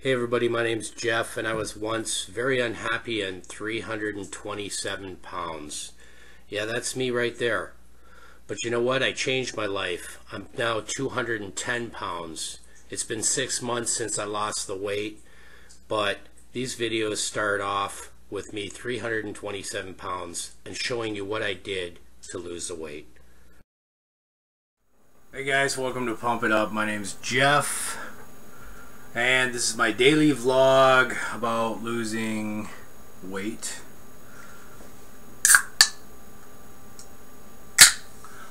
Hey everybody, my name's Jeff, and I was once very unhappy and 327 pounds. Yeah, that's me right there. But you know what? I changed my life. I'm now 210 pounds. It's been 6 months since I lost the weight, but these videos start off with me 327 pounds and showing you what I did to lose the weight. Hey guys, welcome to Pump It Up. My name's Jeff. And this is my daily vlog about losing weight.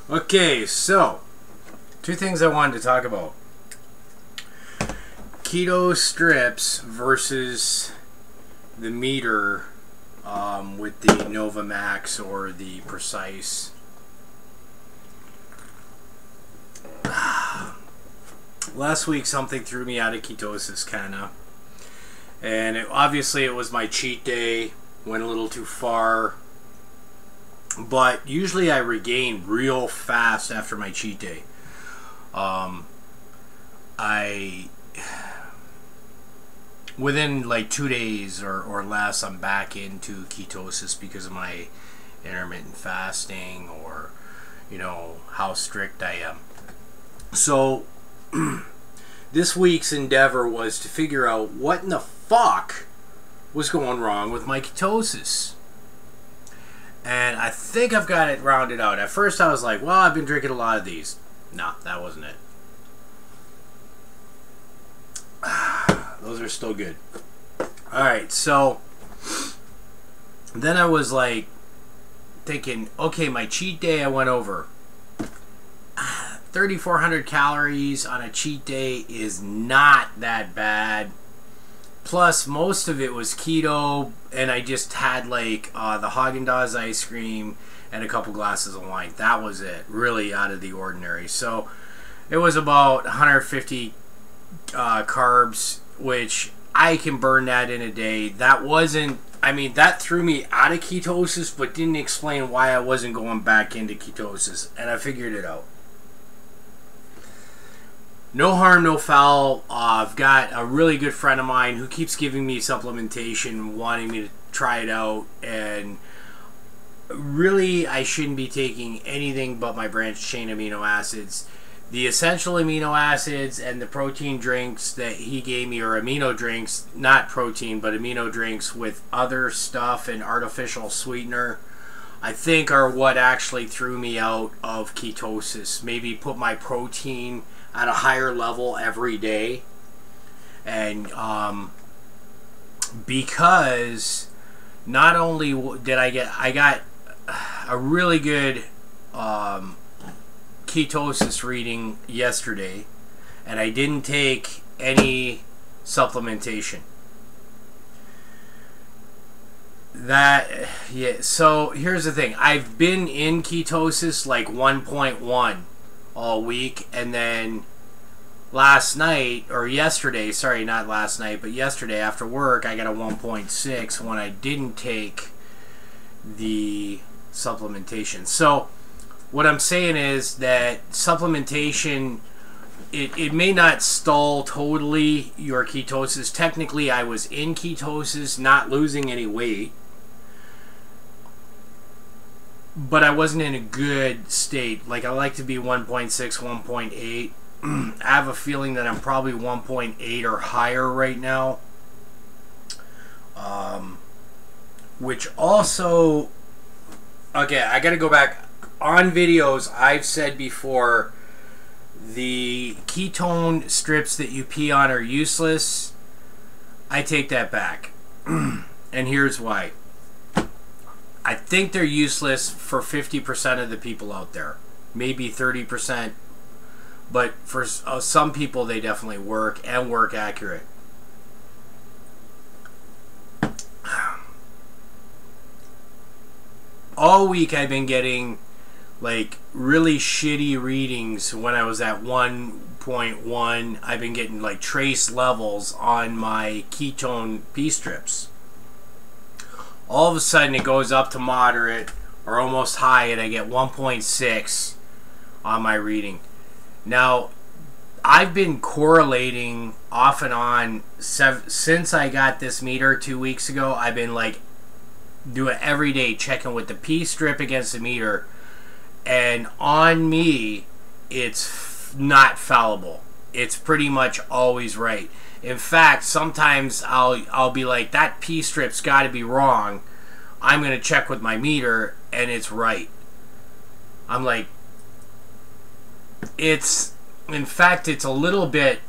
Okay, so two things I wanted to talk about. Keto strips versus the meter with the Nova Max or the Precise. Last week something threw me out of ketosis kinda, and obviously it was my cheat day, went a little too far, but usually I regain real fast after my cheat day. Within like 2 days or less, I'm back into ketosis because of my intermittent fasting, or you know how strict I am. So this week's endeavor was to figure out what in the fuck was going wrong with my ketosis. And I think I've got it rounded out. At first I was like, well, I've been drinking a lot of these. Nah, that wasn't it. Those are still good. Alright, so then I was like thinking, okay, my cheat day I went over 3,400 calories on a cheat day is not that bad. Plus, most of it was keto, and I just had like the Haagen-Dazs ice cream and a couple glasses of wine. That was it. Really out of the ordinary. So it was about 150 carbs, which I can burn that in a day. That wasn't, I mean, that threw me out of ketosis, but didn't explain why I wasn't going back into ketosis, and I figured it out. No harm, no foul. I've got a really good friend of mine who keeps giving me supplementation, wanting me to try it out, and really I shouldn't be taking anything but my branched chain amino acids. The essential amino acids and the protein drinks that he gave me are amino drinks, not protein, but amino drinks with other stuff and artificial sweetener, I think are what actually threw me out of ketosis. Maybe put my protein at a higher level every day, and because not only did I got a really good ketosis reading yesterday, and I didn't take any supplementation. So here's the thing, I've been in ketosis like 1.1 all week, and then last night, or yesterday, sorry, not last night, but yesterday after work, I got a 1.6 when I didn't take the supplementation. So what I'm saying is that supplementation, it may not stall totally your ketosis. Technically, I was in ketosis, not losing any weight, but I wasn't in a good state. Like, I like to be 1.6, 1.8. I have a feeling that I'm probably 1.8 or higher right now. Which also, okay, I gotta go back. On videos, I've said before, the ketone strips that you pee on are useless. I take that back. And here's why. I think they're useless for 50% of the people out there, maybe 30%, but for some people they definitely work, and work accurate. All week I've been getting like really shitty readings. When I was at 1.1, I've been getting like trace levels on my ketone pee strips. All of a sudden it goes up to moderate or almost high, and I get 1.6 on my reading. Now, I've been correlating off and on since I got this meter 2 weeks ago. I've been like doing every day, checking with the P strip against the meter, and on me, it's not fallible. It's pretty much always right. In fact, sometimes I'll be like, that P strip's got to be wrong. I'm gonna check with my meter, and it's right. I'm like, it's, in fact, it's a little bit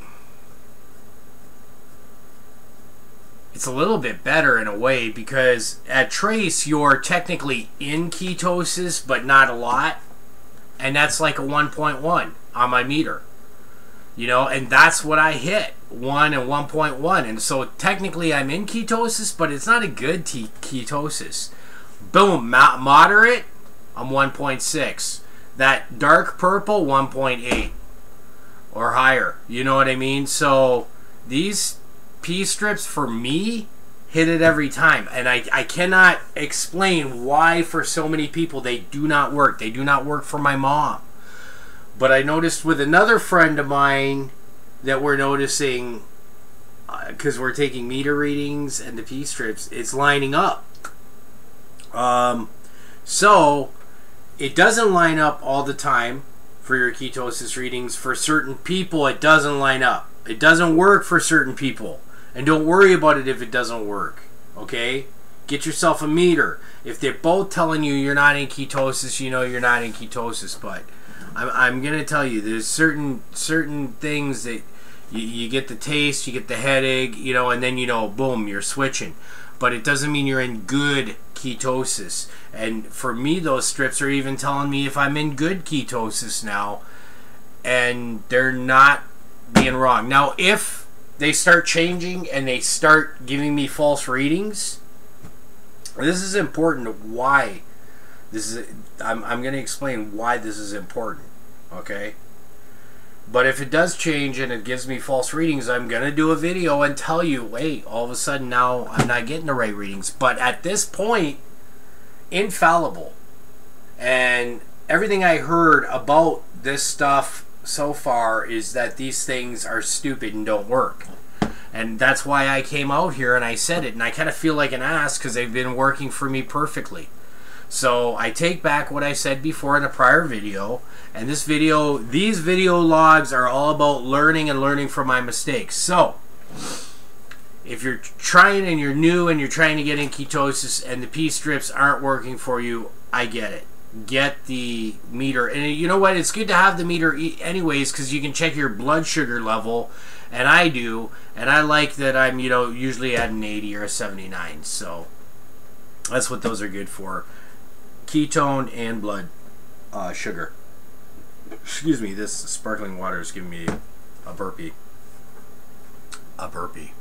better in a way, because at trace you're technically in ketosis but not a lot, and that's like a 1.1 on my meter, you know, and that's what I hit, 1 and 1.1, and so technically I'm in ketosis, but it's not a good ketosis. Boom, moderate, I'm 1.6. That dark purple, 1.8 or higher, you know what I mean? So these P strips for me hit it every time, and I cannot explain why for so many people they do not work. They do not work for my mom. But I noticed with another friend of mine that we're noticing, because we're taking meter readings and the P strips, it's lining up. So it doesn't line up all the time for your ketosis readings. For certain people, it doesn't line up. It doesn't work for certain people. And don't worry about it if it doesn't work. Okay? Get yourself a meter. If they're both telling you you're not in ketosis, you know you're not in ketosis. But I'm going to tell you, there's certain things that you get the taste, you get the headache, you know, and then, you know, boom, you're switching. But it doesn't mean you're in good ketosis. And for me, those strips are even telling me if I'm in good ketosis now, and they're not being wrong. Now, if they start changing and they start giving me false readings, this is important. Why this is, I'm going to explain why this is important, okay? But if it does change and it gives me false readings, I'm going to do a video and tell you, wait, all of a sudden now I'm not getting the right readings. But at this point, infallible. And everything I heard about this stuff so far is that these things are stupid and don't work. And that's why I came out here and I said it. And I kind of feel like an ass because they've been working for me perfectly. So I take back what I said before in a prior video. And these video logs are all about learning and learning from my mistakes. So if you're trying and you're new and you're trying to get in ketosis and the P strips aren't working for you, I get it. Get the meter. And you know what? It's good to have the meter anyways, because you can check your blood sugar level. And I do. And I like that I'm, you know, usually at an 80 or a 79. So that's what those are good for. Ketone and blood sugar. Excuse me, this sparkling water is giving me a burpee. A burpee.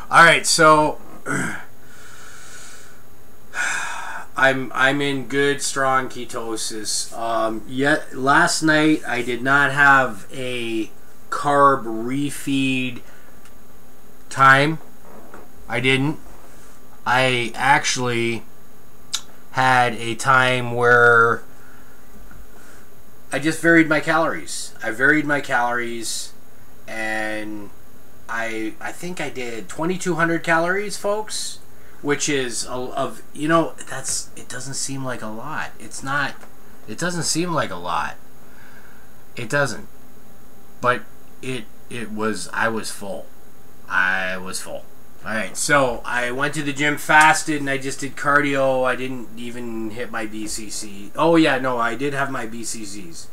Alright, so I'm in good, strong ketosis. Yet last night I did not have a carb refeed time. I didn't. I actually had a time where I just varied my calories. I varied my calories, and I think I did 2,200 calories, folks, which is of, you know, it doesn't seem like a lot. It's not. It doesn't seem like a lot. It doesn't. But it was. I was full. I was full. Alright, so I went to the gym, fasted, and I just did cardio. I didn't even hit my BCC. Oh yeah, no, I did have my BCCs.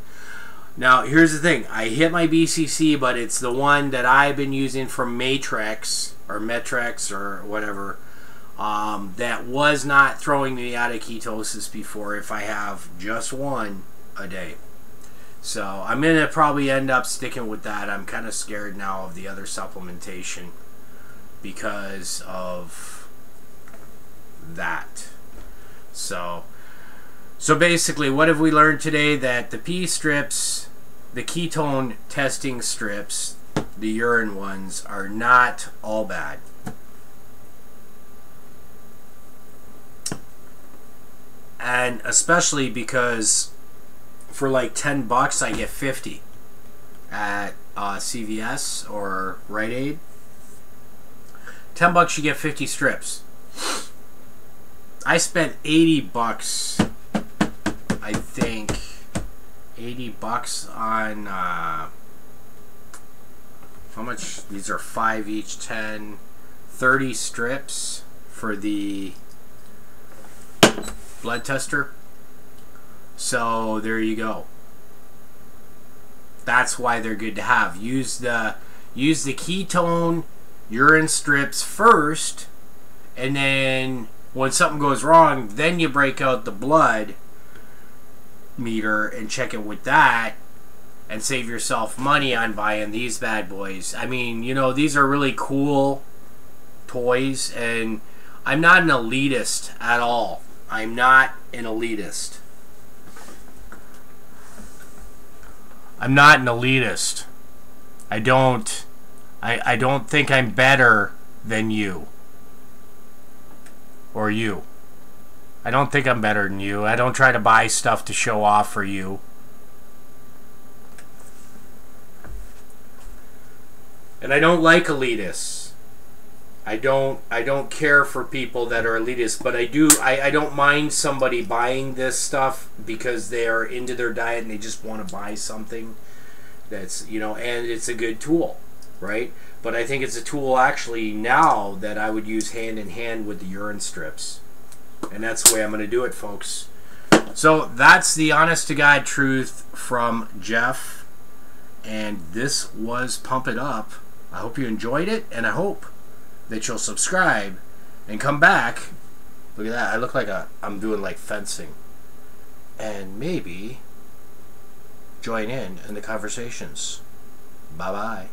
Now, here's the thing. I hit my BCC, but it's the one that I've been using from Matrex, or Metrex, or whatever, that was not throwing me out of ketosis before if I have just one a day. So I'm going to probably end up sticking with that. I'm kind of scared now of the other supplementation because of that. So basically, what have we learned today? That the P strips, the ketone testing strips, the urine ones, are not all bad. And especially because for like $10 I get 50 at CVS or Rite Aid. $10 you get 50 strips. I spent $80, I think. $80 on how much? These are 5 each, 10, 30 strips for the blood tester. So there you go. That's why they're good to have. Use the ketone urine strips first, and then when something goes wrong, then you break out the blood meter and check it with that, and save yourself money on buying these bad boys. I mean, you know, these are really cool toys, and I'm not an elitist at all. I'm not an elitist. I'm not an elitist. I don't think I'm better than you. Or you. I don't think I'm better than you. I don't try to buy stuff to show off for you. And I don't like elitists. I don't care for people that are elitists, but I don't mind somebody buying this stuff because they are into their diet and they just want to buy something that's, you know, and it's a good tool, right? But I think it's a tool actually now that I would use hand in hand with the urine strips. And that's the way I'm going to do it, folks. So that's the honest to God truth from Jeff. And this was Pump It Up. I hope you enjoyed it, and I hope that you'll subscribe and come back. Look at that. I look like I'm doing like fencing. And maybe join in the conversations. Bye-bye.